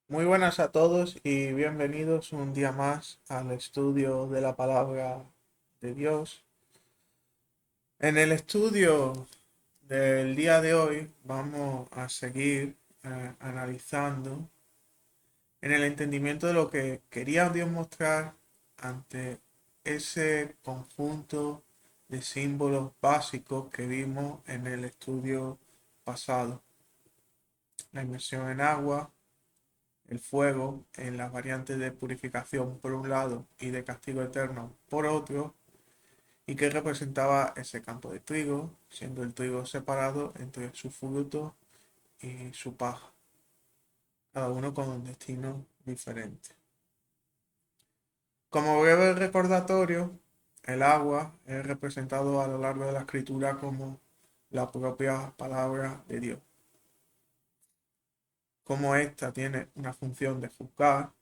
Muy buenas a todos y bienvenidos un día más al estudio de la palabra de Dios. En el estudio del día de hoy vamos a seguir analizando en el entendimiento de lo que quería Dios mostrar ante ese conjunto de símbolos básicos que vimos en el estudio pasado. La inmersión en agua, el fuego en las variantes de purificación por un lado y de castigo eterno por otro, y que representaba ese campo de trigo, siendo el trigo separado entre su fruto y su paja, cada uno con un destino diferente. Como breve recordatorio, el agua es representado a lo largo de la escritura como la propia palabra de Dios. Como ésta tiene una función de juzgar,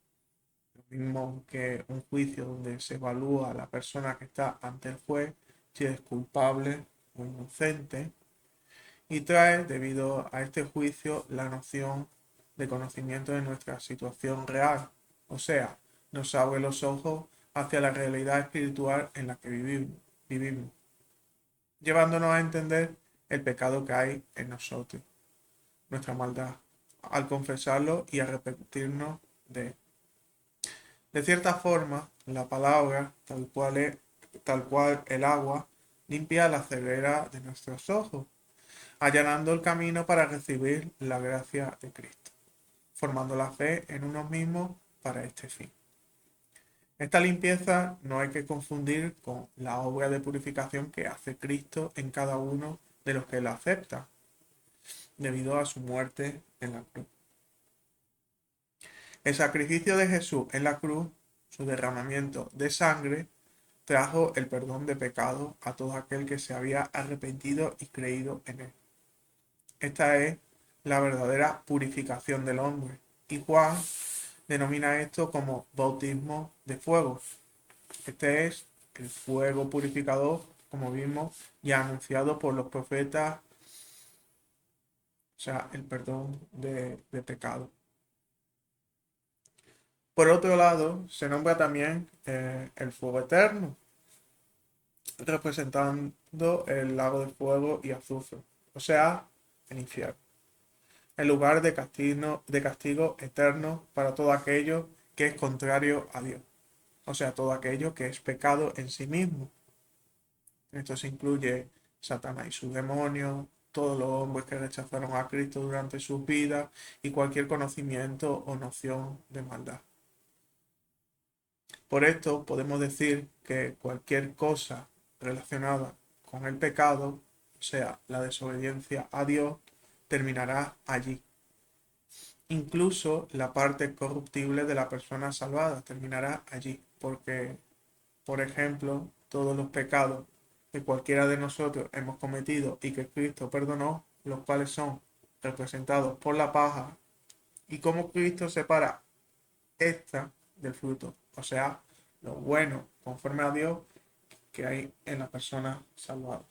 lo mismo que un juicio donde se evalúa a la persona que está ante el juez si es culpable o inocente, y trae, debido a este juicio, la noción de conocimiento de nuestra situación real, o sea, nos abre los ojos hacia la realidad espiritual en la que vivimos, llevándonos a entender el pecado que hay en nosotros, nuestra maldad, al confesarlo y arrepentirnos de él. De cierta forma, la palabra, tal cual el agua, limpia la ceguera de nuestros ojos, allanando el camino para recibir la gracia de Cristo, formando la fe en uno mismo para este fin. Esta limpieza no hay que confundir con la obra de purificación que hace Cristo en cada uno de los que lo acepta, debido a su muerte en la cruz. El sacrificio de Jesús en la cruz, su derramamiento de sangre, trajo el perdón de pecado a todo aquel que se había arrepentido y creído en él. Esta es la verdadera purificación del hombre. Y Juan denomina esto como bautismo de fuego. Este es el fuego purificador, como vimos, ya anunciado por los profetas, o sea, el perdón de pecado. Por otro lado, se nombra también el fuego eterno, representando el lago de fuego y azufre, o sea, el infierno, el lugar de castigo eterno para todo aquello que es contrario a Dios, o sea, todo aquello que es pecado en sí mismo. Esto se incluye Satanás y sus demonios, todos los hombres que rechazaron a Cristo durante sus vidas y cualquier conocimiento o noción de maldad. Por esto podemos decir que cualquier cosa relacionada con el pecado, o sea, la desobediencia a Dios, terminará allí. Incluso la parte corruptible de la persona salvada terminará allí, porque, por ejemplo, todos los pecados que cualquiera de nosotros hemos cometido y que Cristo perdonó, los cuales son representados por la paja, y cómo Cristo separa esta del fruto, o sea, lo bueno conforme a Dios que hay en la persona salvada.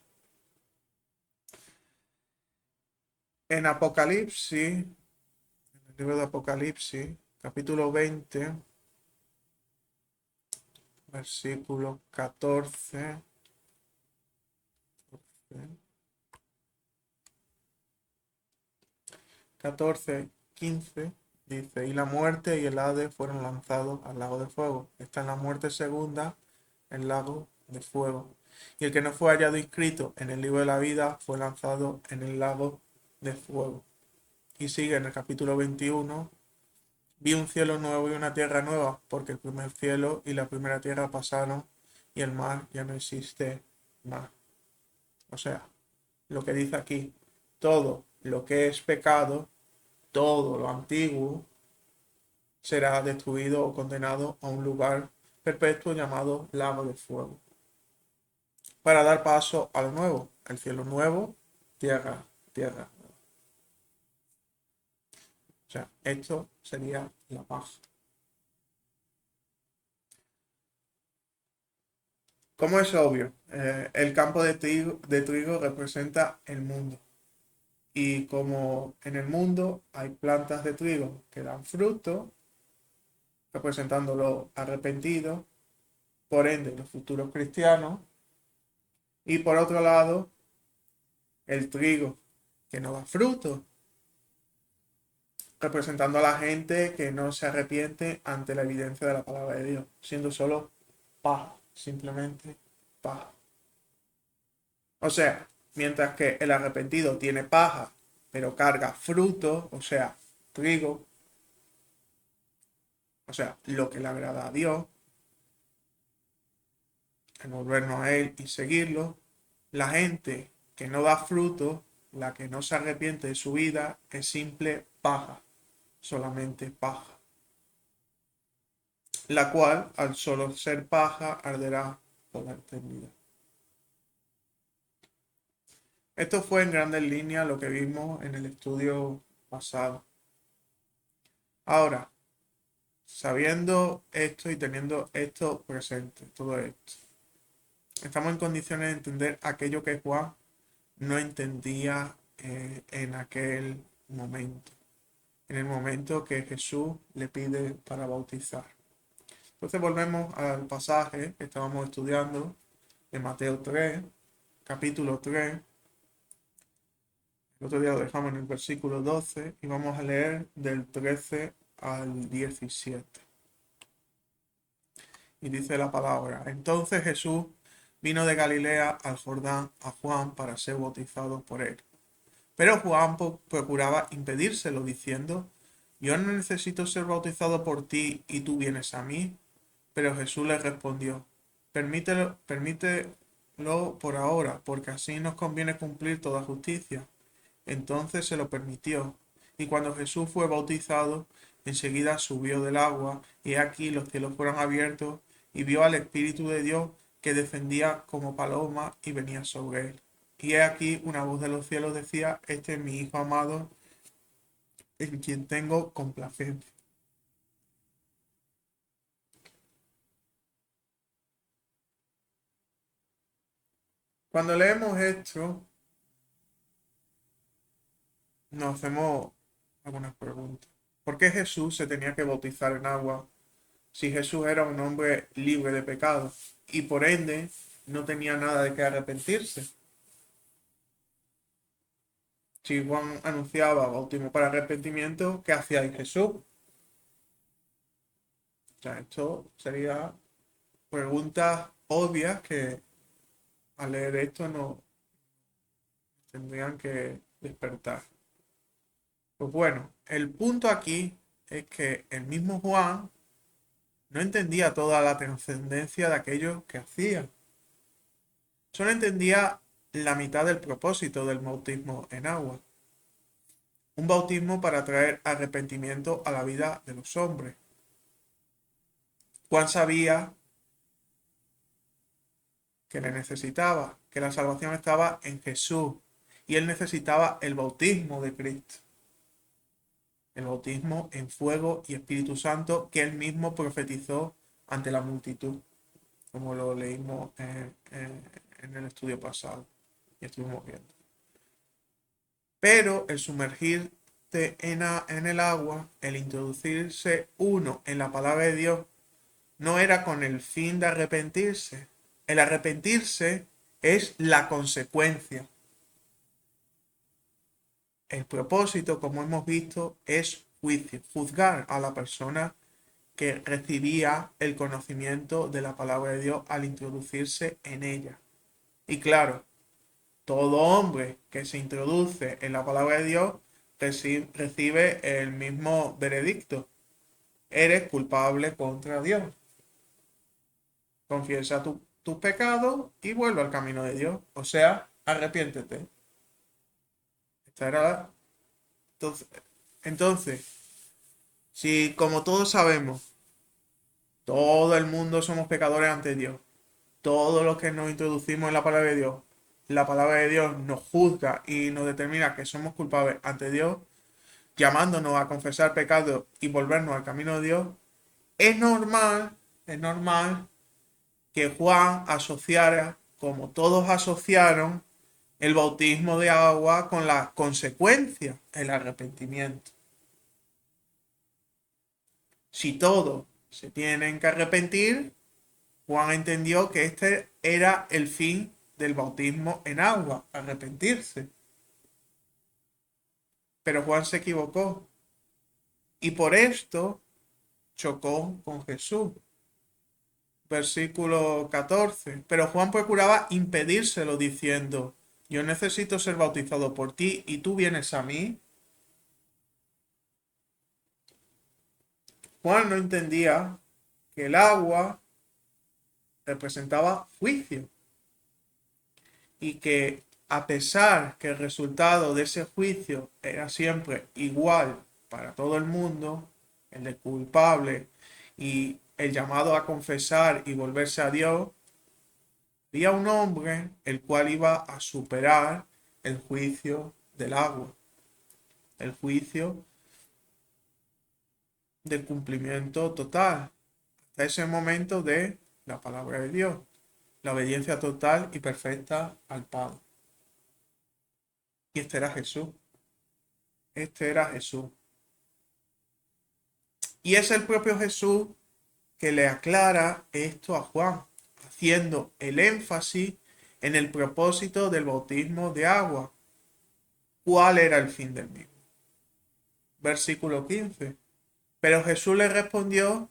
En Apocalipsis, en el libro de Apocalipsis, capítulo 20, versículo 14, 14, 15, dice, y la muerte y el Hades fueron lanzados al lago de fuego. Esta es la muerte segunda, el lago de fuego. Y el que no fue hallado inscrito en el libro de la vida fue lanzado en el lago de fuego. Y sigue en el capítulo 21, vi un cielo nuevo y una tierra nueva, porque el primer cielo y la primera tierra pasaron y el mar ya no existe más. O sea, lo que dice aquí, todo lo que es pecado, todo lo antiguo, será destruido o condenado a un lugar perpetuo llamado lago de fuego, para dar paso a lo nuevo, el cielo nuevo, tierra. O sea, esto sería la paz. Como es obvio, el campo de trigo representa el mundo. Y como en el mundo hay plantas de trigo que dan fruto, representando los arrepentidos, por ende los futuros cristianos, y por otro lado, el trigo que no da fruto, representando a la gente que no se arrepiente ante la evidencia de la palabra de Dios, siendo solo paja, simplemente paja. O sea, mientras que el arrepentido tiene paja, pero carga fruto, o sea, trigo, o sea, lo que le agrada a Dios, en volvernos a Él y seguirlo, la gente que no da fruto, la que no se arrepiente de su vida, es simple paja, solamente paja, la cual, al solo ser paja, arderá por la eternidad. Esto fue en grandes líneas lo que vimos en el estudio pasado. Ahora, sabiendo esto y teniendo esto presente, todo esto, estamos en condiciones de entender aquello que Juan no entendía en aquel momento, en el momento que Jesús le pide para bautizar. Entonces volvemos al pasaje que estábamos estudiando de Mateo 3, capítulo 3. El otro día lo dejamos en el versículo 12 y vamos a leer del 13 al 17. Y dice la palabra: Entonces Jesús vino de Galilea al Jordán a Juan para ser bautizado por él. Pero Juan procuraba impedírselo, diciendo: Yo no necesito ser bautizado por ti y tú vienes a mí. Pero Jesús le respondió: permítelo por ahora, porque así nos conviene cumplir toda justicia. Entonces se lo permitió. Y cuando Jesús fue bautizado, enseguida subió del agua, y aquí los cielos fueron abiertos, y vio al Espíritu de Dios que descendía como paloma y venía sobre él. Y he aquí una voz de los cielos decía: Este es mi Hijo amado, en quien tengo complacencia. Cuando leemos esto, nos hacemos algunas preguntas. ¿Por qué Jesús se tenía que bautizar en agua si Jesús era un hombre libre de pecado y por ende no tenía nada de qué arrepentirse? Si Juan anunciaba bautismo para arrepentimiento, ¿qué hacía ahí Jesús? O sea, esto sería preguntas obvias que al leer esto no tendrían que despertar. Pues bueno, el punto aquí es que el mismo Juan no entendía toda la trascendencia de aquello que hacía. Solo entendía la mitad del propósito del bautismo en agua. Un bautismo para traer arrepentimiento a la vida de los hombres. Juan sabía que le necesitaba, que la salvación estaba en Jesús y él necesitaba el bautismo de Cristo. El bautismo en fuego y Espíritu Santo que él mismo profetizó ante la multitud, como lo leímos en el estudio pasado y estuvimos viendo. Pero el sumergirte en el agua, el introducirse uno en la palabra de Dios, no era con el fin de arrepentirse. El arrepentirse es la consecuencia. El propósito, como hemos visto, es juicio, juzgar a la persona que recibía el conocimiento de la palabra de Dios al introducirse en ella. Y claro, todo hombre que se introduce en la palabra de Dios recibe el mismo veredicto. Eres culpable contra Dios. Confiesa tus pecados y vuelve al camino de Dios. O sea, arrepiéntete. Esta era entonces, si como todos sabemos, todo el mundo somos pecadores ante Dios, todos los que nos introducimos en la palabra de Dios nos juzga y nos determina que somos culpables ante Dios, llamándonos a confesar pecados y volvernos al camino de Dios, es normal que Juan asociara, como todos asociaron, el bautismo de agua con la consecuencia, el arrepentimiento. Si todos se tienen que arrepentir, Juan entendió que este era el fin del bautismo en agua, arrepentirse. Pero Juan se equivocó y por esto chocó con Jesús. Versículo 14. Pero Juan procuraba impedírselo diciendo, yo necesito ser bautizado por ti y tú vienes a mí. Juan no entendía que el agua representaba juicio y que a pesar que el resultado de ese juicio era siempre igual para todo el mundo, el de culpable y el llamado a confesar y volverse a Dios, había un hombre el cual iba a superar el juicio del agua, el juicio del cumplimiento total, hasta ese momento de la palabra de Dios, la obediencia total y perfecta al Padre. Y este era Jesús. Este era Jesús. Y es el propio Jesús que le aclara esto a Juan, haciendo el énfasis en el propósito del bautismo de agua. ¿Cuál era el fin del mismo? Versículo 15. Pero Jesús le respondió,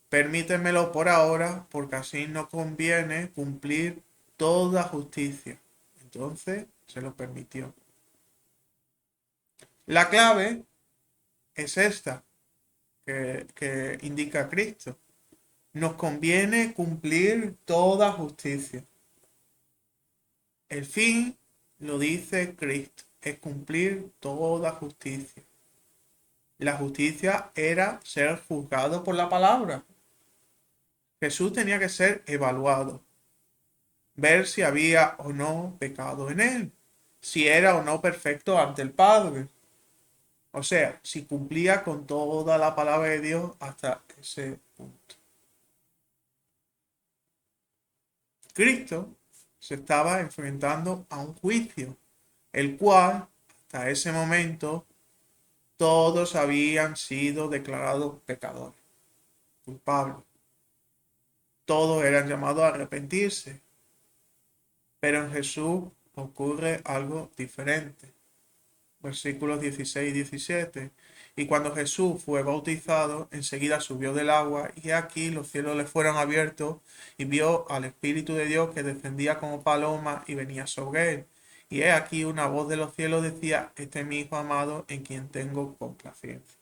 permítemelo por ahora, porque así no conviene cumplir toda justicia. Entonces se lo permitió. La clave es esta que indica Cristo. Nos conviene cumplir toda justicia. El fin, lo dice Cristo, es cumplir toda justicia. La justicia era ser juzgado por la palabra. Jesús tenía que ser evaluado, ver si había o no pecado en él, si era o no perfecto ante el Padre. O sea, si cumplía con toda la palabra de Dios hasta ese punto. Cristo se estaba enfrentando a un juicio, el cual, hasta ese momento, todos habían sido declarados pecadores, culpables. Todos eran llamados a arrepentirse. Pero en Jesús ocurre algo diferente. Versículos 16 y 17. Y cuando Jesús fue bautizado, enseguida subió del agua, y aquí los cielos le fueron abiertos, y vio al Espíritu de Dios que descendía como paloma y venía sobre él. Y he aquí una voz de los cielos decía, este es mi Hijo amado, en quien tengo complacencia.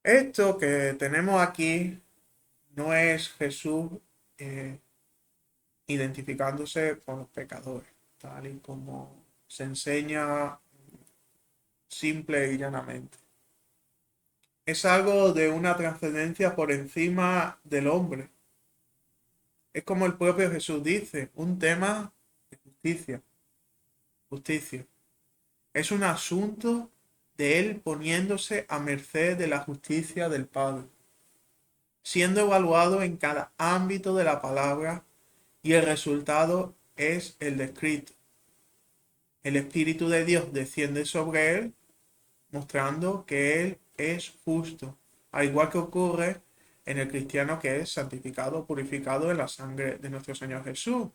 Esto que tenemos aquí no es Jesús eh, identificándose con los pecadores, tal y como se enseña simple y llanamente. Es algo de una trascendencia por encima del hombre. Es como el propio Jesús dice, un tema de justicia. Justicia. Es un asunto de él poniéndose a merced de la justicia del Padre, siendo evaluado en cada ámbito de la palabra y el resultado es el descrito. El Espíritu de Dios desciende sobre él, mostrando que él es justo, al igual que ocurre en el cristiano que es santificado, purificado en la sangre de nuestro Señor Jesús.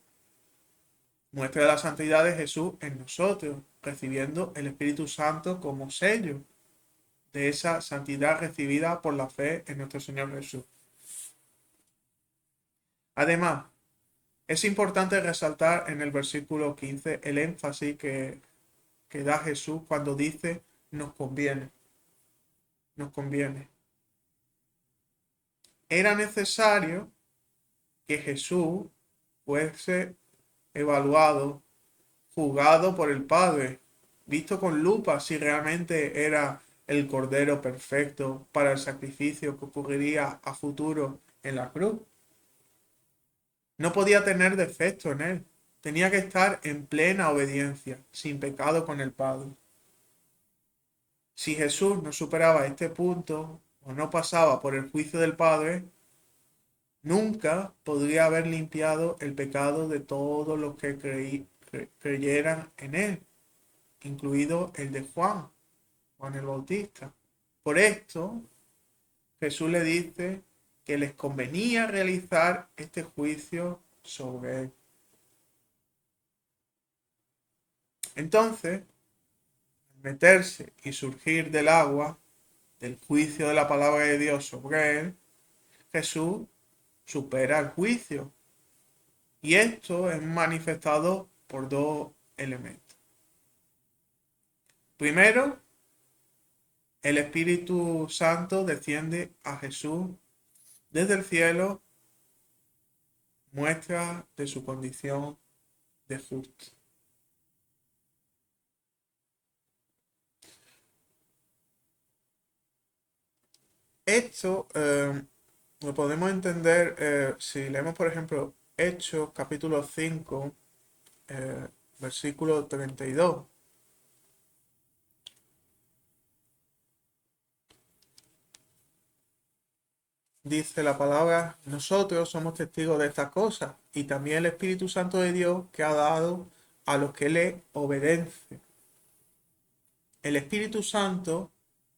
Muestra la santidad de Jesús en nosotros, recibiendo el Espíritu Santo como sello de esa santidad recibida por la fe en nuestro Señor Jesús. Además, es importante resaltar en el versículo 15 el énfasis que da Jesús cuando dice nos conviene, nos conviene. Era necesario que Jesús fuese evaluado, juzgado por el Padre, visto con lupa si realmente era el Cordero perfecto para el sacrificio que ocurriría a futuro en la cruz. No podía tener defecto en él. Tenía que estar en plena obediencia, sin pecado con el Padre. Si Jesús no superaba este punto o no pasaba por el juicio del Padre, nunca podría haber limpiado el pecado de todos los que creyeran en él, incluido el de Juan el Bautista. Por esto, Jesús le dice que les convenía realizar este juicio sobre él. Entonces, meterse y surgir del agua, del juicio de la palabra de Dios sobre él, Jesús supera el juicio. Y esto es manifestado por dos elementos. Primero, el Espíritu Santo desciende a Jesús desde el cielo, muestra de su condición de justo. Esto lo podemos entender si leemos, por ejemplo, Hechos capítulo 5, versículo 32. Dice la palabra, nosotros somos testigos de estas cosas y también el Espíritu Santo de Dios que ha dado a los que le obedecen. El Espíritu Santo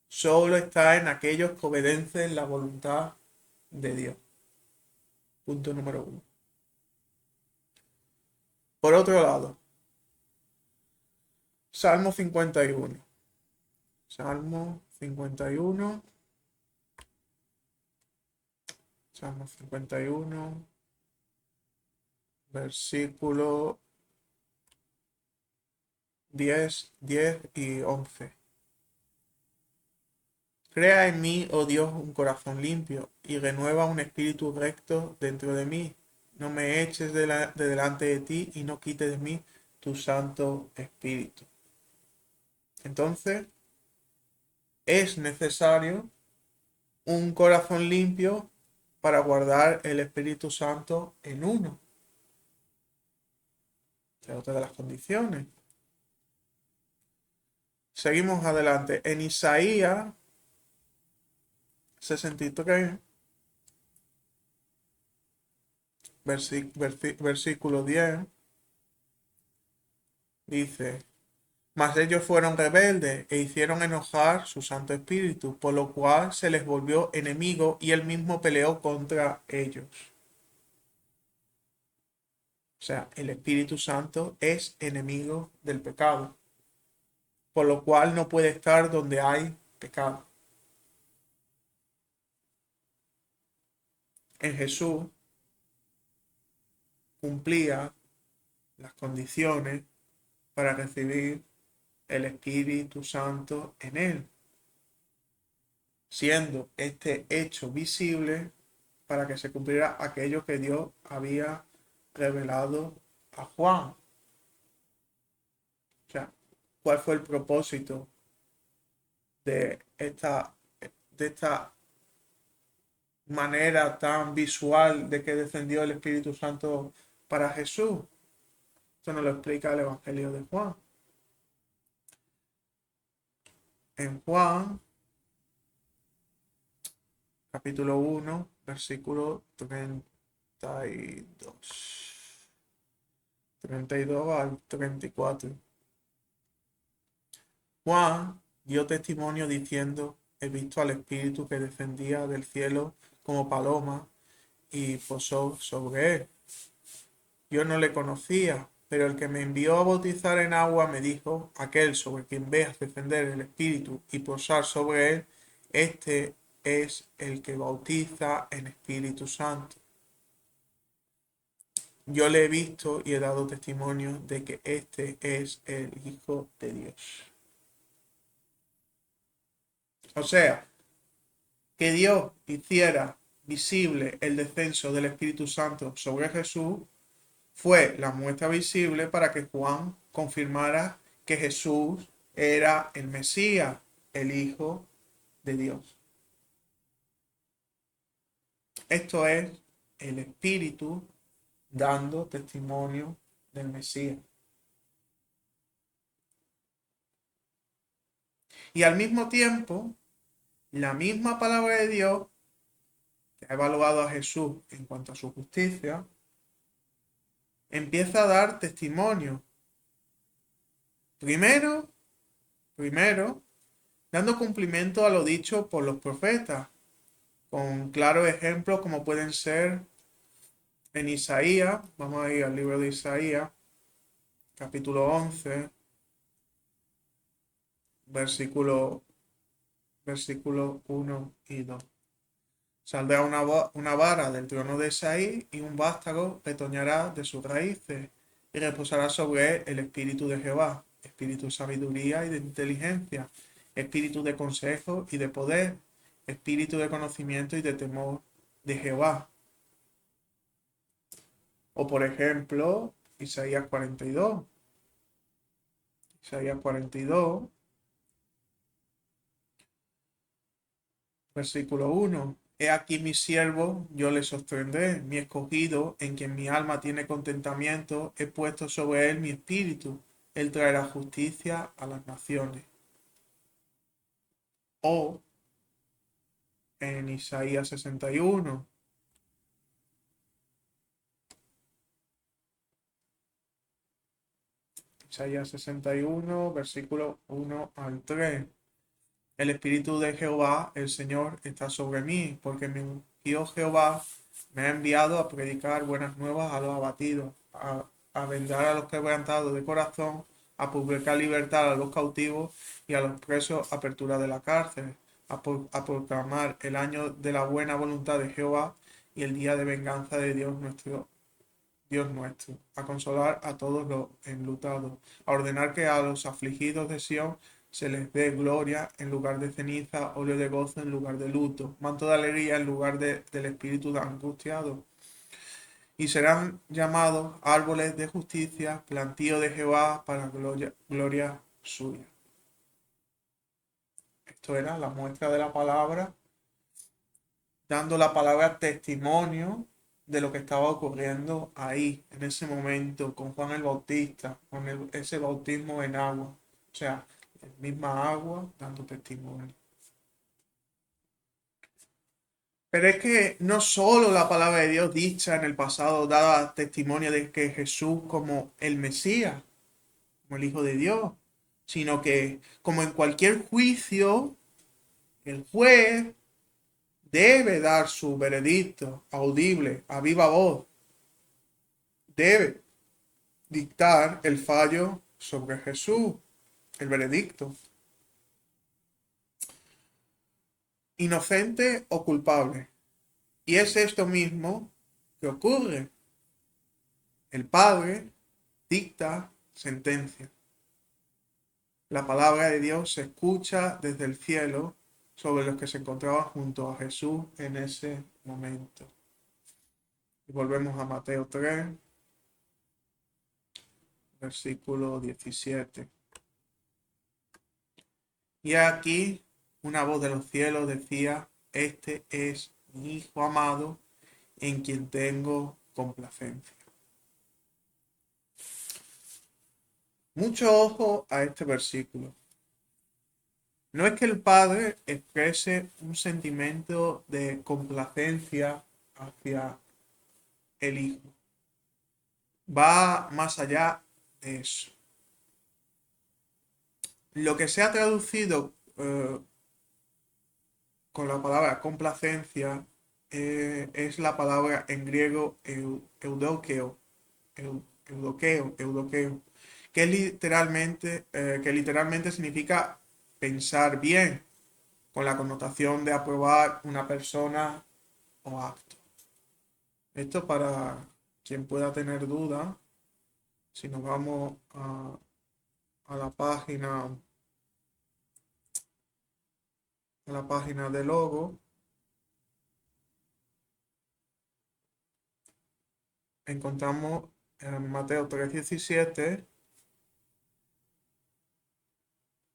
solo está en aquellos que obedecen la voluntad de Dios. Punto número uno. Por otro lado, Salmo 51. Salmo 51. Salmo 51. Versículo 10 y 11. Crea en mí, oh Dios, un corazón limpio y renueva un espíritu recto dentro de mí. No me eches de delante de ti y no quites de mí tu santo espíritu. Entonces, es necesario un corazón limpio para guardar el Espíritu Santo en uno. Esa es otra de las condiciones. Seguimos adelante. En Isaías 63, versículo 10, dice, mas ellos fueron rebeldes e hicieron enojar su Santo Espíritu, por lo cual se les volvió enemigo y él mismo peleó contra ellos. O sea, el Espíritu Santo es enemigo del pecado, por lo cual no puede estar donde hay pecado. En Jesús cumplía las condiciones para recibir el Espíritu Santo en él, siendo este hecho visible para que se cumpliera aquello que Dios había revelado a Juan. O sea, ¿cuál fue el propósito de esta manera tan visual de que descendió el Espíritu Santo para Jesús? Esto nos lo explica el Evangelio de Juan. En Juan, capítulo 1, versículo 32 al 34. Juan dio testimonio diciendo, he visto al Espíritu que descendía del cielo como paloma y posó sobre él. Yo no le conocía, pero el que me envió a bautizar en agua me dijo, aquel sobre quien veas descender el Espíritu y posar sobre él, este es el que bautiza en Espíritu Santo. Yo le he visto y he dado testimonio de que este es el Hijo de Dios. O sea, que Dios hiciera visible el descenso del Espíritu Santo sobre Jesús fue la muestra visible para que Juan confirmara que Jesús era el Mesías, el Hijo de Dios. Esto es el Espíritu dando testimonio del Mesías. Y al mismo tiempo, la misma palabra de Dios, ha evaluado a Jesús en cuanto a su justicia, empieza a dar testimonio. Primero, dando cumplimiento a lo dicho por los profetas, con claros ejemplos como pueden ser en Isaías. Vamos a ir al libro de Isaías, capítulo 11, versículo, versículos 1 y 2. Saldrá una vara del trono de Isaí y un vástago retoñará de sus raíces y reposará sobre él el espíritu de Jehová, espíritu de sabiduría y de inteligencia, espíritu de consejo y de poder, espíritu de conocimiento y de temor de Jehová. O por ejemplo, Isaías 42. Isaías 42, versículo 1. He aquí mi siervo, yo le sostendré, mi escogido, en quien mi alma tiene contentamiento, he puesto sobre él mi espíritu, él traerá justicia a las naciones. O en Isaías 61. Isaías 61, versículo 1 al 3. El espíritu de Jehová, el Señor, está sobre mí, porque me ungió Jehová, me ha enviado a predicar buenas nuevas a los abatidos, a vendar a los quebrantados de corazón, a publicar libertad a los cautivos y a los presos apertura de la cárcel, a proclamar el año de la buena voluntad de Jehová y el día de venganza de Dios nuestro, a consolar a todos los enlutados, a ordenar que a los afligidos de Sión se les dé gloria en lugar de ceniza, óleo de gozo en lugar de luto, manto de alegría en lugar del espíritu de angustiado. Y serán llamados árboles de justicia, plantío de Jehová para gloria suya. Esto era la muestra de la palabra, dando la palabra testimonio de lo que estaba ocurriendo ahí, en ese momento, con Juan el Bautista, con ese bautismo en agua. O sea, la misma agua dando testimonio. Pero es que no solo la palabra de Dios dicha en el pasado daba testimonio de que Jesús como el Mesías, como el Hijo de Dios, sino que como en cualquier juicio, el juez debe dar su veredicto audible, a viva voz. Debe dictar el fallo sobre Jesús, el veredicto. Inocente o culpable. Y es esto mismo que ocurre. El Padre dicta sentencia. La palabra de Dios se escucha desde el cielo sobre los que se encontraban junto a Jesús en ese momento. Y volvemos a Mateo 3, versículo 17. Y aquí una voz de los cielos decía, este es mi Hijo amado, en quien tengo complacencia. Mucho ojo a este versículo. No es que el Padre exprese un sentimiento de complacencia hacia el Hijo. Va más allá de eso. Lo que se ha traducido con la palabra complacencia es la palabra en griego eudoqueo, que literalmente significa pensar bien, con la connotación de aprobar una persona o acto. Esto para quien pueda tener dudas, si nos vamos a la página de logo, encontramos en Mateo 3:17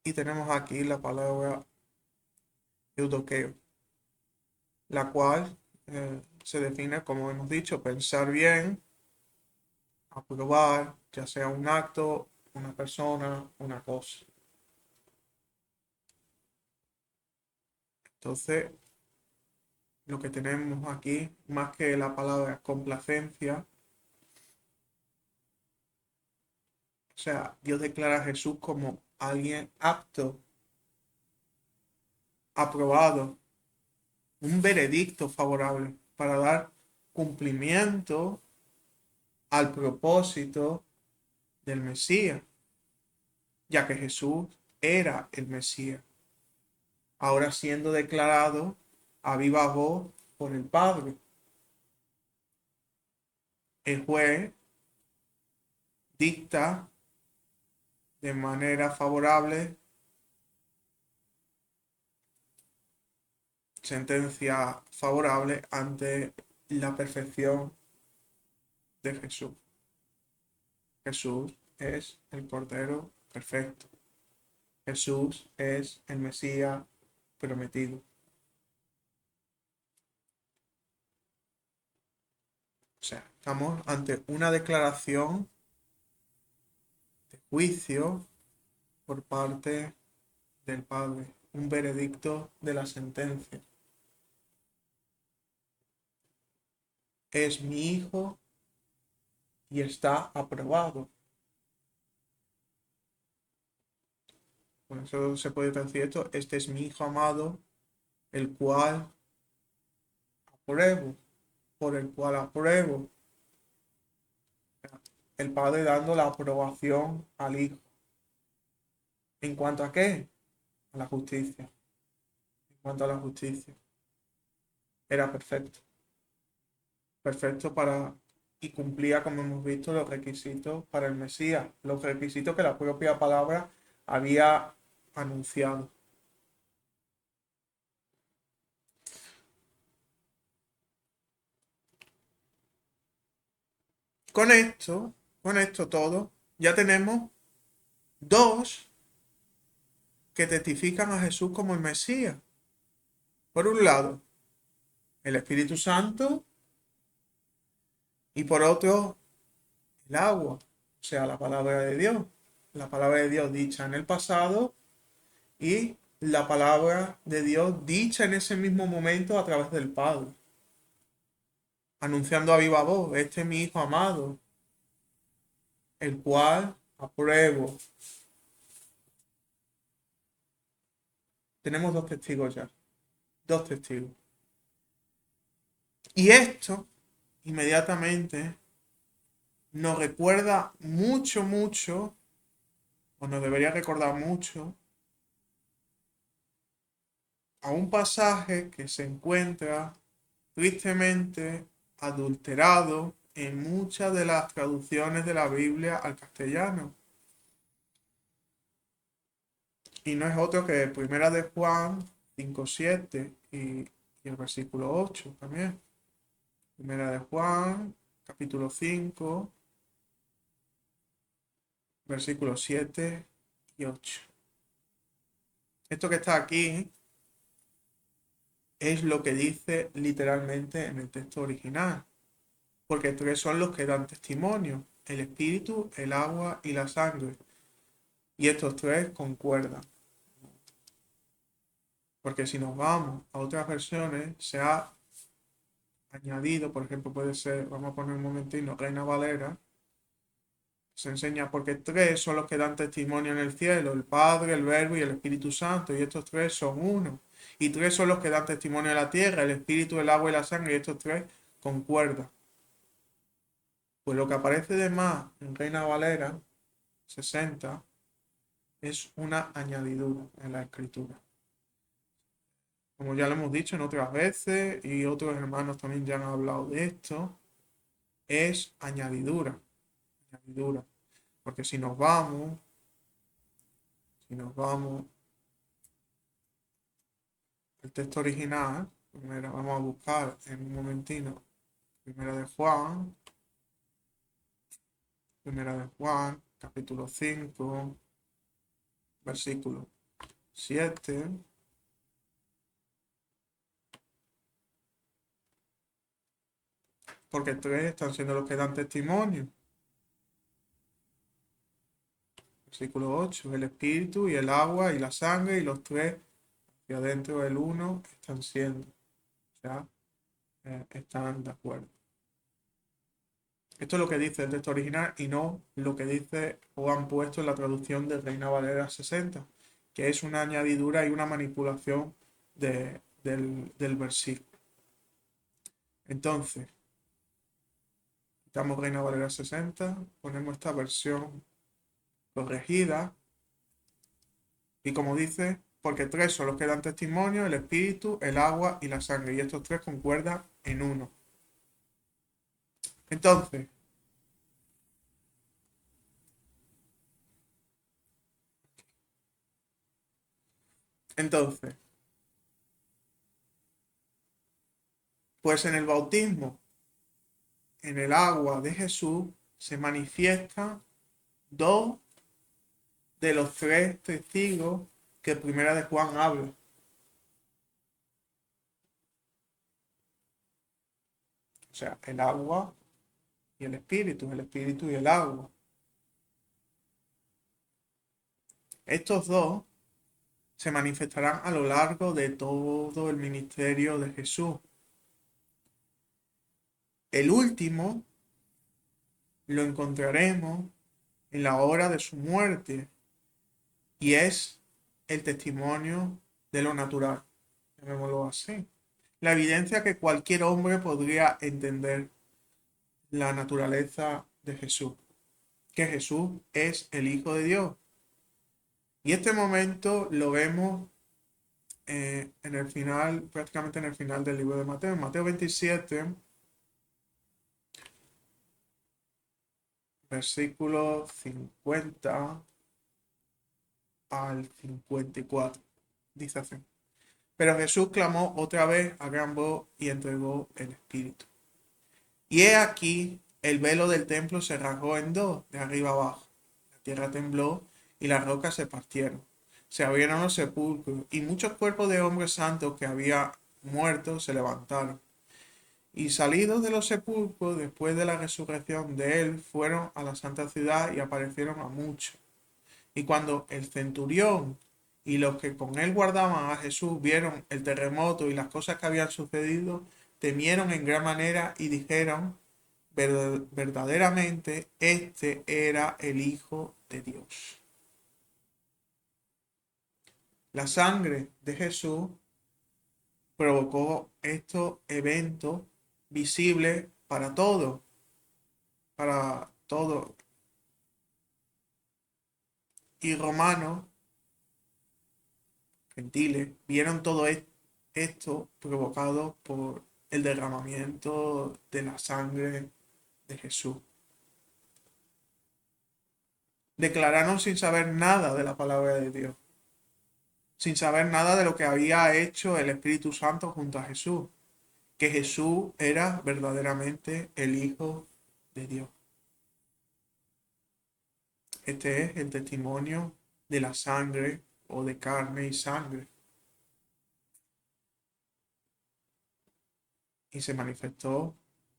y tenemos aquí la palabra eudoqueo, la cual se define, como hemos dicho, pensar bien, aprobar, ya sea un acto, una persona, una cosa. Entonces, lo que tenemos aquí, más que la palabra complacencia. O sea, Dios declara a Jesús como alguien apto, aprobado, un veredicto favorable para dar cumplimiento al propósito del Mesías, ya que Jesús era el Mesías, ahora siendo declarado a viva voz por el Padre. El juez dicta de manera favorable sentencia favorable ante la perfección de Jesús. Jesús es el Cordero perfecto. Jesús es el Mesías prometido. O sea, estamos ante una declaración de juicio por parte del Padre, un veredicto de la sentencia. Es mi hijo y está aprobado. Por eso se puede decir esto, este es mi hijo amado, el cual apruebo, por el cual apruebo. El Padre dando la aprobación al Hijo. ¿En cuanto a qué? A la justicia. En cuanto a la justicia. Era perfecto. Perfecto para y cumplía, como hemos visto, los requisitos para el Mesías, los requisitos que la propia palabra había anunciado. Con esto todo, ya tenemos dos que testifican a Jesús como el Mesías. Por un lado, el Espíritu Santo y por otro, el agua, o sea, la palabra de Dios. La palabra de Dios dicha en el pasado y la palabra de Dios dicha en ese mismo momento a través del Padre, anunciando a viva voz, este es mi Hijo amado, el cual apruebo. Tenemos dos testigos ya, dos testigos. Y esto inmediatamente nos recuerda mucho, o nos debería recordar mucho, a un pasaje que se encuentra tristemente adulterado en muchas de las traducciones de la Biblia al castellano. Y no es otro que Primera de Juan 5:7 y el versículo 8 también. Primera de Juan, capítulo 5, versículos 7 y 8. Esto que está aquí es lo que dice literalmente en el texto original, porque tres son los que dan testimonio, el espíritu, el agua y la sangre, y estos tres concuerdan. Porque si nos vamos a otras versiones, se ha añadido, por ejemplo, puede ser, vamos a poner un momentito, Reina Valera, se enseña porque tres son los que dan testimonio en el cielo, el Padre, el Verbo y el Espíritu Santo, y estos tres son uno. Y tres son los que dan testimonio en la tierra, el Espíritu, el agua y la sangre, y estos tres concuerdan. Pues lo que aparece de más en Reina Valera 60 es una añadidura en la escritura. Como ya lo hemos dicho en otras veces y otros hermanos también ya han hablado de esto, es añadidura, añadidura. Porque si nos vamos al texto original, primero vamos a buscar en un momentino, primera de Juan, capítulo 5, versículo 7. Porque tres están siendo los que dan testimonio. Versículo 8, el espíritu y el agua y la sangre y los tres hacia adentro del uno están siendo. O sea, están de acuerdo. Esto es lo que dice el texto original y no lo que dice o han puesto en la traducción de Reina Valera 60, que es una añadidura y una manipulación del versículo. Entonces, quitamos Reina Valera 60, ponemos esta versión corregida y como dice, porque tres son los que dan testimonio, el espíritu, el agua y la sangre, y estos tres concuerdan en uno. Entonces, entonces, pues en el bautismo, en el agua de Jesús, se manifiestan dos de los tres testigos que Primera de Juan habla. O sea, el agua y el espíritu y el agua. Estos dos se manifestarán a lo largo de todo el ministerio de Jesús. El último lo encontraremos en la hora de su muerte y es el testimonio de lo natural, llamémoslo así. La evidencia que cualquier hombre podría entender la naturaleza de Jesús, que Jesús es el Hijo de Dios. Y este momento lo vemos en el final, prácticamente en el final del libro de Mateo. En Mateo 27, versículos 50 al 54. Dice así. Pero Jesús clamó otra vez a gran voz y entregó el Espíritu. Y he aquí, el velo del templo se rasgó en dos, de arriba abajo. La tierra tembló y las rocas se partieron. Se abrieron los sepulcros y muchos cuerpos de hombres santos que había muerto se levantaron. Y salidos de los sepulcros, después de la resurrección de él, fueron a la santa ciudad y aparecieron a muchos. Y cuando el centurión y los que con él guardaban a Jesús vieron el terremoto y las cosas que habían sucedido, temieron en gran manera y dijeron, verdaderamente este era el Hijo de Dios. La sangre de Jesús provocó estos eventos visibles para todos. Y romanos, gentiles, vieron todo esto provocado por el derramamiento de la sangre de Jesús. Declararon sin saber nada de la palabra de Dios, sin saber nada de lo que había hecho el Espíritu Santo junto a Jesús, que Jesús era verdaderamente el Hijo de Dios. Este es el testimonio de la sangre o de carne y sangre. Y se manifestó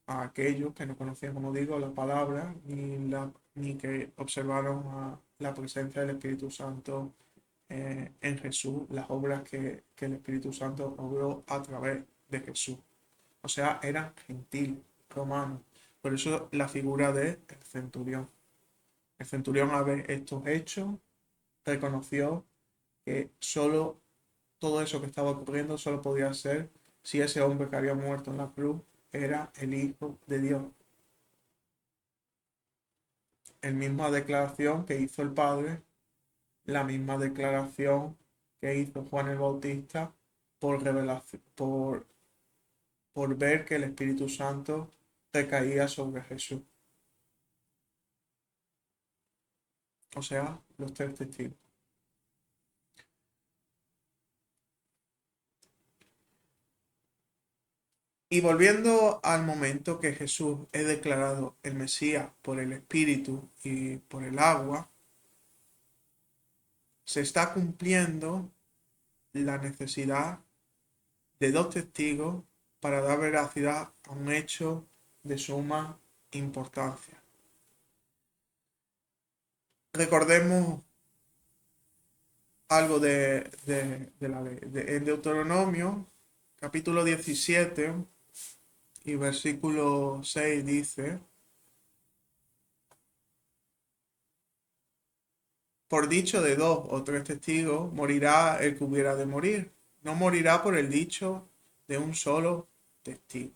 a aquellos que no conocían, como digo, la palabra ni que observaron la presencia del Espíritu Santo en Jesús, las obras que el Espíritu Santo obró a través de Jesús. O sea, eran gentiles, romanos. Por eso la figura del centurión. El centurión, al ver estos hechos, reconoció que solo todo eso que estaba ocurriendo solo podía ser si ese hombre que había muerto en la cruz era el Hijo de Dios. La misma declaración que hizo el Padre, la misma declaración que hizo Juan el Bautista por revelación, por ver que el Espíritu Santo recaía sobre Jesús. O sea, los tres testigos. Y volviendo al momento que Jesús es declarado el Mesías por el Espíritu y por el agua, se está cumpliendo la necesidad de dos testigos para dar veracidad a un hecho de suma importancia. Recordemos algo de la ley. En Deuteronomio, capítulo 17, Y versículo 6 dice, por dicho de dos o tres testigos, morirá el que hubiera de morir. No morirá por el dicho de un solo testigo.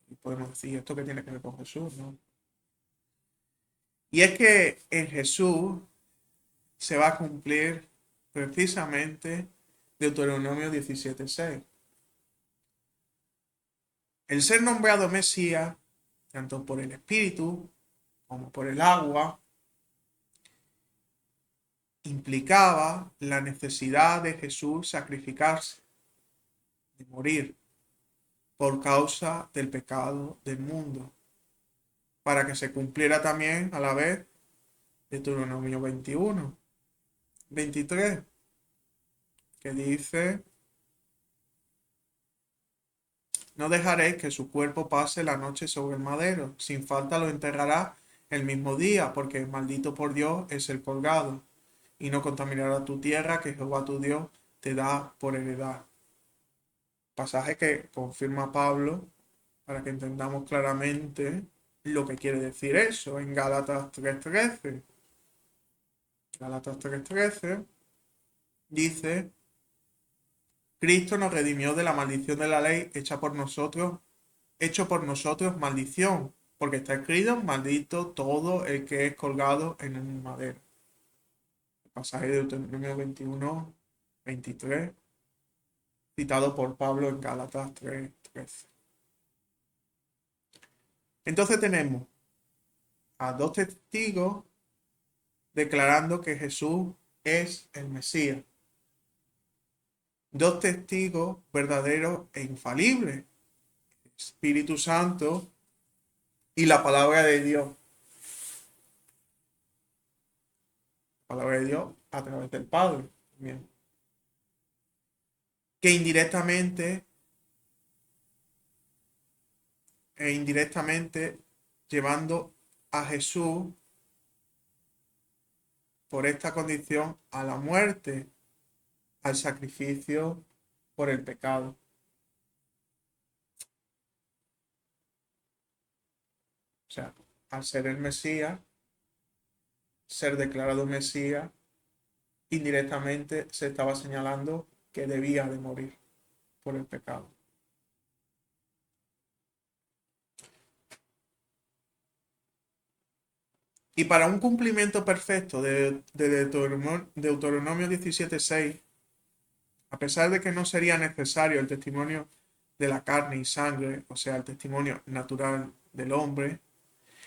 Y podemos decir, ¿esto qué tiene que ver con Jesús? ¿No? Y es que en Jesús se va a cumplir precisamente Deuteronomio 17:6. El ser nombrado Mesías, tanto por el Espíritu como por el agua, implicaba la necesidad de Jesús sacrificarse, de morir por causa del pecado del mundo, para que se cumpliera también a la vez Deuteronomio 21, 23, que dice, no dejaréis que su cuerpo pase la noche sobre el madero, sin falta lo enterrará el mismo día, porque maldito por Dios es el colgado, y no contaminará tu tierra que Jehová tu Dios te da por heredad. Pasaje que confirma Pablo para que entendamos claramente lo que quiere decir eso en Gálatas 3:13. Gálatas 3:13 dice, Cristo nos redimió de la maldición de la ley hecho por nosotros maldición, porque está escrito, maldito todo el que es colgado en un madero. El pasaje de Deuteronomio 21, 23, citado por Pablo en Gálatas 3:13. Entonces tenemos a dos testigos declarando que Jesús es el Mesías. Dos testigos verdaderos e infalibles, Espíritu Santo y la palabra de Dios. La palabra de Dios a través del Padre también. Que indirectamente llevando a Jesús por esta condición a la muerte, al sacrificio por el pecado. O sea, al ser el Mesías, ser declarado Mesías, indirectamente se estaba señalando que debía de morir por el pecado. Y para un cumplimiento perfecto de Deuteronomio 17:6, a pesar de que no sería necesario el testimonio de la carne y sangre, o sea, el testimonio natural del hombre,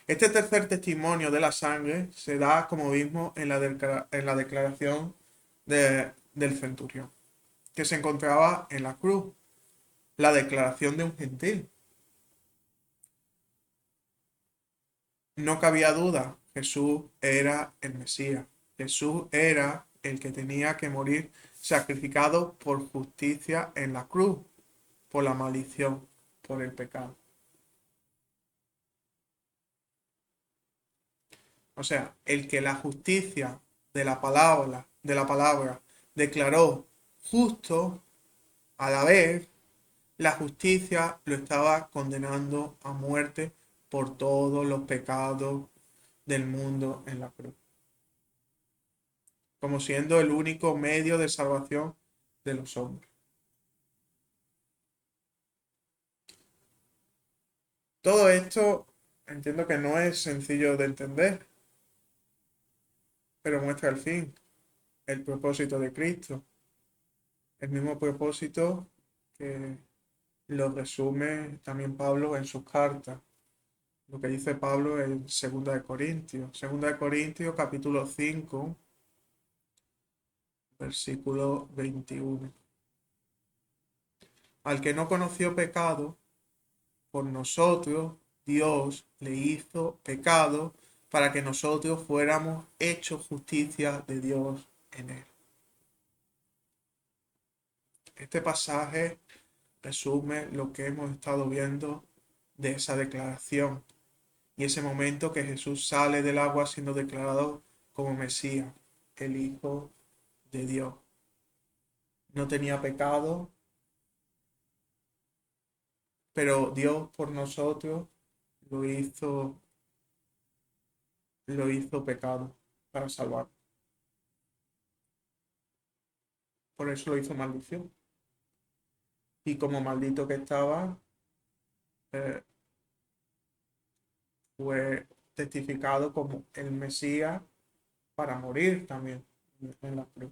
este tercer testimonio de la sangre se da, como vimos, en la declaración del centurión, que se encontraba en la cruz, la declaración de un gentil. No cabía duda, Jesús era el Mesías, Jesús era el que tenía que morir sacrificado por justicia en la cruz, por la maldición, por el pecado. O sea, el que la justicia de la palabra declaró justo, a la vez la justicia lo estaba condenando a muerte por todos los pecados del mundo en la cruz, como siendo el único medio de salvación de los hombres. Todo esto entiendo que no es sencillo de entender, pero muestra el fin, el propósito de Cristo, el mismo propósito que lo resume también Pablo en sus cartas, lo que dice Pablo en 2 de Corintios capítulo 5, versículo 21. Al que no conoció pecado, por nosotros Dios le hizo pecado para que nosotros fuéramos hechos justicia de Dios en él. Este pasaje resume lo que hemos estado viendo de esa declaración y ese momento que Jesús sale del agua siendo declarado como Mesías, el Hijo de Dios. no tenía pecado, pero Dios por nosotros lo hizo, lo hizo pecado para salvar. Por eso lo hizo maldición. Y como maldito que estaba, eh, fue testificado como el Mesías para morir también en la cruz,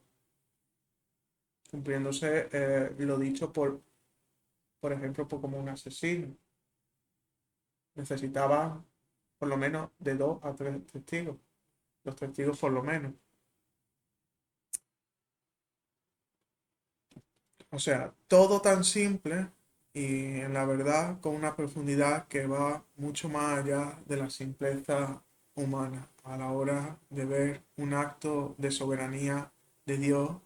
cumpliéndose lo dicho por ejemplo, como un asesino. Necesitaba por lo menos de 2 a 3 testigos, los testigos por lo menos. O sea, todo tan simple y en la verdad con una profundidad que va mucho más allá de la simpleza humana a la hora de ver un acto de soberanía de Dios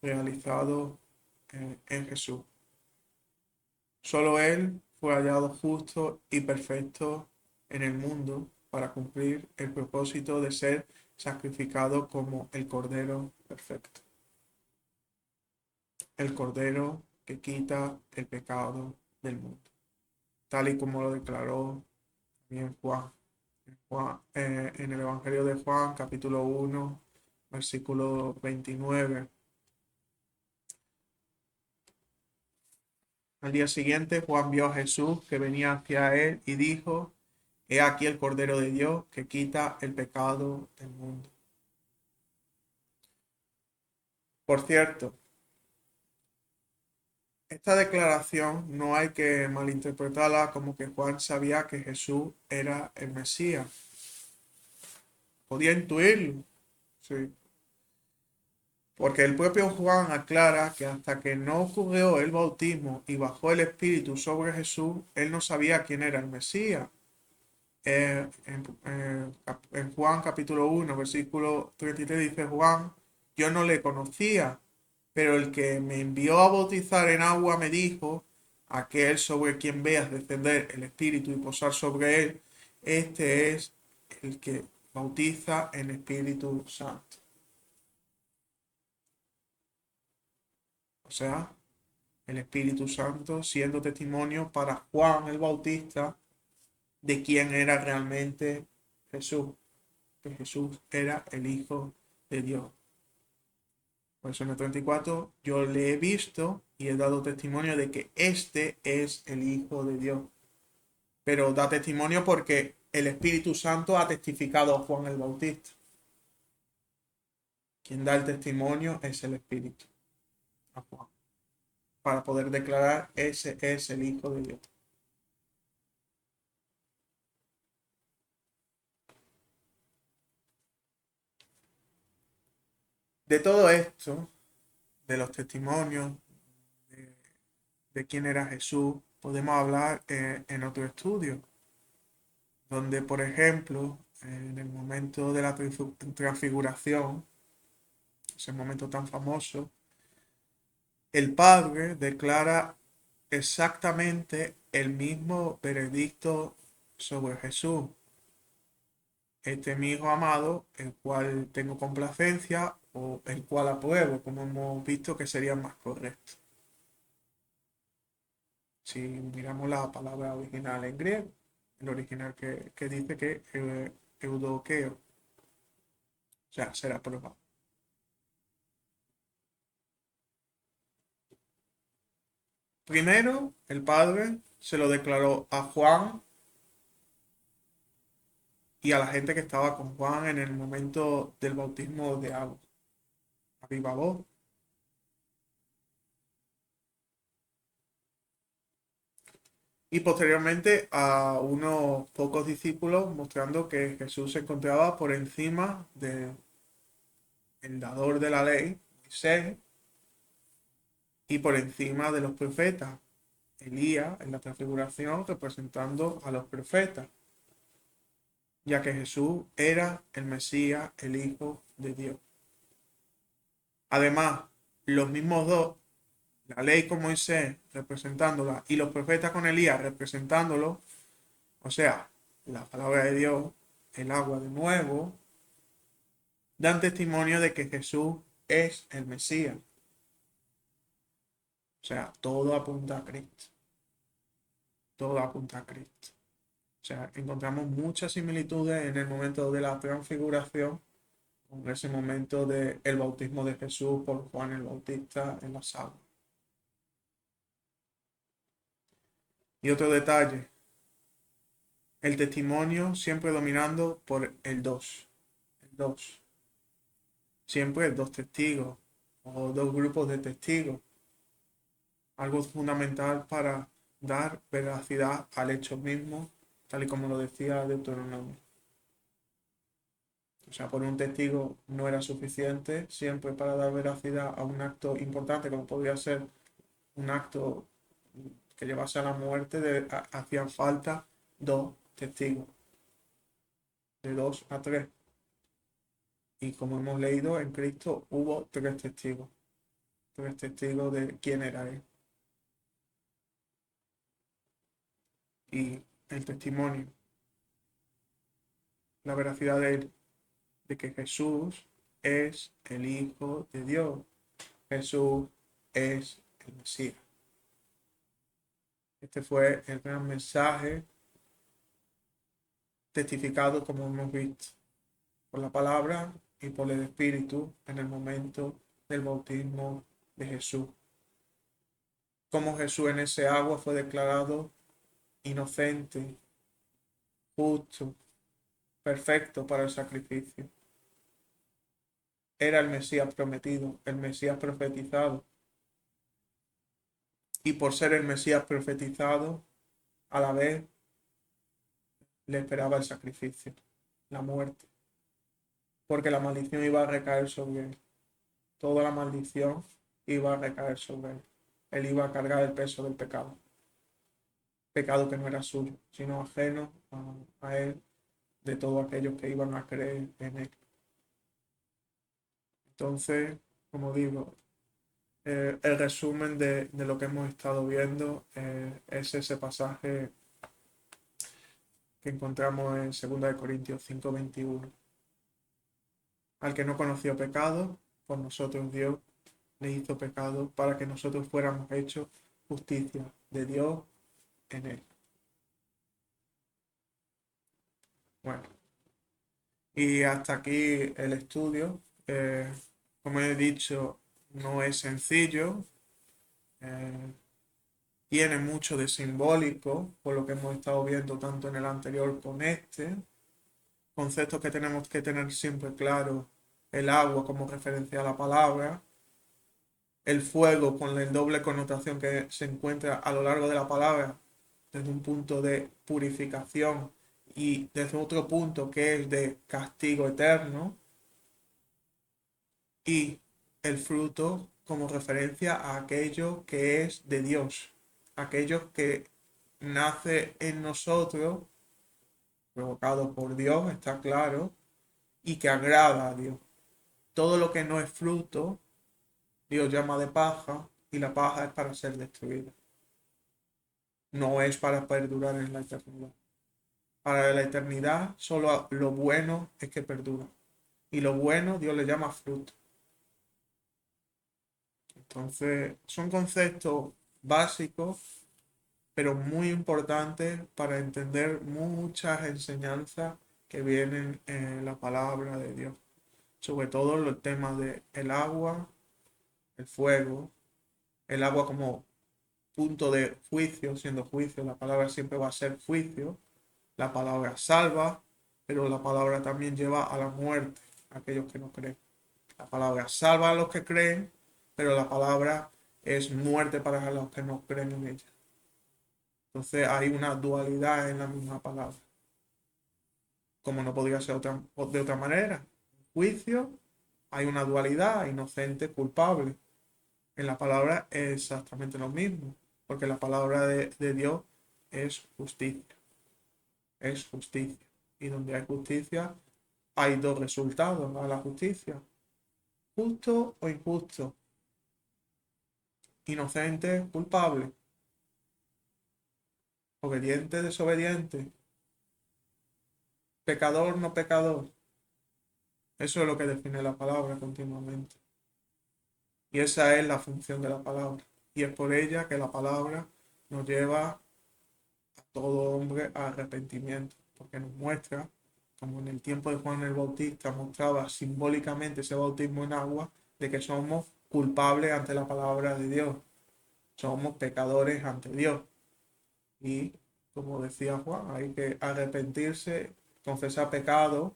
realizado en Jesús. Solo Él fue hallado justo y perfecto en el mundo para cumplir el propósito de ser sacrificado como el Cordero perfecto, el Cordero que quita el pecado del mundo, tal y como lo declaró también Juan. En el Evangelio de Juan, capítulo 1, versículo 29. Al día siguiente, Juan vio a Jesús que venía hacia él y dijo: He aquí el Cordero de Dios que quita el pecado del mundo. Por cierto, esta declaración no hay que malinterpretarla como que Juan sabía que Jesús era el Mesías. Podía intuirlo, sí. Porque el propio Juan aclara que hasta que no ocurrió el bautismo y bajó el Espíritu sobre Jesús, él no sabía quién era el Mesías. En Juan capítulo 1, versículo 33 dice Juan: Yo no le conocía, pero el que me envió a bautizar en agua me dijo: Aquel sobre quien veas descender el Espíritu y posar sobre él, este es el que bautiza en Espíritu Santo. O sea, el Espíritu Santo siendo testimonio para Juan el Bautista de quién era realmente Jesús, que Jesús era el Hijo de Dios. Por eso en el 34, yo le he visto y he dado testimonio de que este es el Hijo de Dios. Pero da testimonio porque el Espíritu Santo ha testificado a Juan el Bautista. Quien da el testimonio es el Espíritu a Juan, para poder declarar: ese es el Hijo de Dios. De todo esto, de los testimonios, de, de quién era Jesús, podemos hablar en otro estudio, donde, por ejemplo, en el momento de la transfiguración, ese momento tan famoso, el Padre declara exactamente el mismo veredicto sobre Jesús. Este es mi Hijo amado, el cual tengo complacencia, o el cual apruebo, como hemos visto que sería más correcto. Si miramos la palabra original en griego, el original que dice que eudoqueo, o sea, será aprobado. Primero, el Padre se lo declaró a Juan y a la gente que estaba con Juan en el momento del bautismo de agua, a viva voz. Y posteriormente a unos pocos discípulos, mostrando que Jesús se encontraba por encima del dador de la ley, Moisés, y por encima de los profetas, Elías en la transfiguración representando a los profetas, ya que Jesús era el Mesías, el Hijo de Dios. Además, los mismos dos, la ley con Moisés representándola y los profetas con Elías representándolo, o sea, la palabra de Dios, el agua de nuevo, dan testimonio de que Jesús es el Mesías. O sea, todo apunta a Cristo. Todo apunta a Cristo. O sea, encontramos muchas similitudes en el momento de la transfiguración, con ese momento del bautismo de Jesús por Juan el Bautista en las aguas. Y otro detalle, el testimonio siempre dominando por el dos. El dos. Siempre dos testigos o dos grupos de testigos. Algo fundamental para dar veracidad al hecho mismo, tal y como lo decía Deuteronomio. O sea, por un testigo no era suficiente siempre para dar veracidad a un acto importante, como podría ser un acto que llevase a la muerte, hacían falta dos testigos, de dos a tres. Y como hemos leído, en Cristo hubo tres testigos de quién era Él. Y el testimonio, la veracidad de Él, de que Jesús es el Hijo de Dios. Jesús es el Mesías. Este fue el gran mensaje testificado, como hemos visto, por la palabra y por el Espíritu en el momento del bautismo de Jesús. Como Jesús en ese agua fue declarado inocente, justo, perfecto para el sacrificio. Era el Mesías prometido, el Mesías profetizado. Y por ser el Mesías profetizado, a la vez le esperaba el sacrificio, la muerte, porque la maldición iba a recaer sobre él. Toda la maldición iba a recaer sobre él. Él iba a cargar el peso del pecado. Pecado que no era suyo, sino ajeno a él, de todos aquellos que iban a creer en él. Entonces, como digo, el resumen de lo que hemos estado viendo es ese pasaje que encontramos en 2 Corintios 5:21. Al que no conoció pecado, por nosotros Dios le hizo pecado para que nosotros fuéramos hechos justicia de Dios en él. Bueno, y hasta aquí el estudio. Como he dicho, no es sencillo. eh, Tiene mucho de simbólico, por lo que hemos estado viendo tanto en el anterior con este. Conceptos que tenemos que tener siempre claro: el agua como referencia a la palabra, el fuego con la doble connotación que se encuentra a lo largo de la palabra, desde un punto de purificación y desde otro punto que es de castigo eterno, y el fruto como referencia a aquello que es de Dios, aquello que nace en nosotros, provocado por Dios, está claro, y que agrada a Dios. Todo lo que no es fruto, Dios llama de paja, y la paja es para ser destruida. No es para perdurar en la eternidad. Para la eternidad, solo lo bueno es que perdura. Y lo bueno Dios le llama fruto. Entonces, son conceptos básicos, pero muy importantes para entender muchas enseñanzas que vienen en la palabra de Dios. Sobre todo los temas de el agua, el fuego, el agua como punto de juicio, siendo juicio, la palabra siempre va a ser juicio. La palabra salva, pero la palabra también lleva a la muerte a aquellos que no creen. La palabra salva a los que creen, pero la palabra es muerte para los que no creen en ella. Entonces hay una dualidad en la misma palabra. Como no podría ser de otra manera. Juicio, hay una dualidad, inocente, culpable. En la palabra es exactamente lo mismo, porque la palabra de Dios es justicia. Es justicia. Y donde hay justicia, hay dos resultados a la justicia: justo o injusto, inocente, culpable, obediente, desobediente, pecador, no pecador. Eso es lo que define la palabra continuamente. Y esa es la función de la palabra. Y es por ella que la palabra nos lleva a todo hombre a arrepentimiento, porque nos muestra, como en el tiempo de Juan el Bautista mostraba simbólicamente ese bautismo en agua, de que somos culpables ante la palabra de Dios, somos pecadores ante Dios. Y como decía Juan, hay que arrepentirse, confesar pecado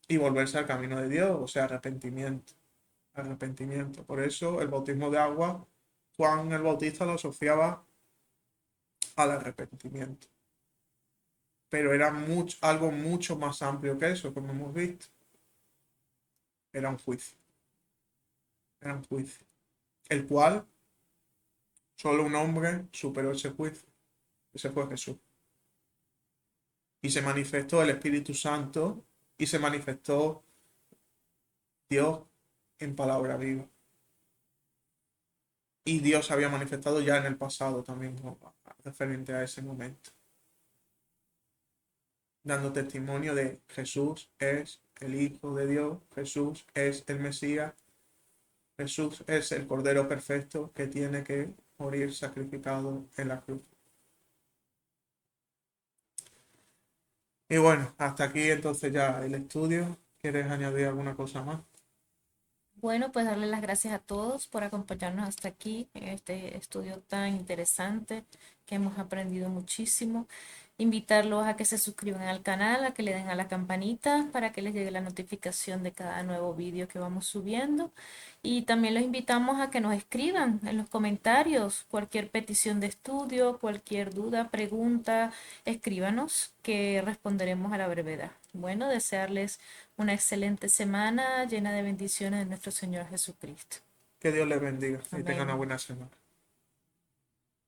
y volverse al camino de Dios, o sea, arrepentimiento, arrepentimiento. Por eso el bautismo de agua, Juan el Bautista lo asociaba al arrepentimiento. Pero era algo mucho más amplio que eso, como hemos visto. Era un juicio, era un juicio. El cual solo un hombre superó ese juicio. Ese fue Jesús. Y se manifestó el Espíritu Santo y se manifestó Dios en palabra viva. Y Dios se había manifestado ya en el pasado también, ¿no? Referente a ese momento, dando testimonio de Jesús es el Hijo de Dios, Jesús es el Mesías, Jesús es el Cordero perfecto que tiene que morir sacrificado en la cruz. Y bueno, hasta aquí entonces ya el estudio. ¿Quieres añadir alguna cosa más? Bueno, pues darle las gracias a todos por acompañarnos hasta aquí en este estudio tan interesante que hemos aprendido muchísimo. Invitarlos a que se suscriban al canal, a que le den a la campanita para que les llegue la notificación de cada nuevo vídeo que vamos subiendo. Y también los invitamos a que nos escriban en los comentarios cualquier petición de estudio, cualquier duda, pregunta, escríbanos que responderemos a la brevedad. Bueno, desearles una excelente semana llena de bendiciones de nuestro Señor Jesucristo. Que Dios les bendiga y tengan una Amén. buena semana.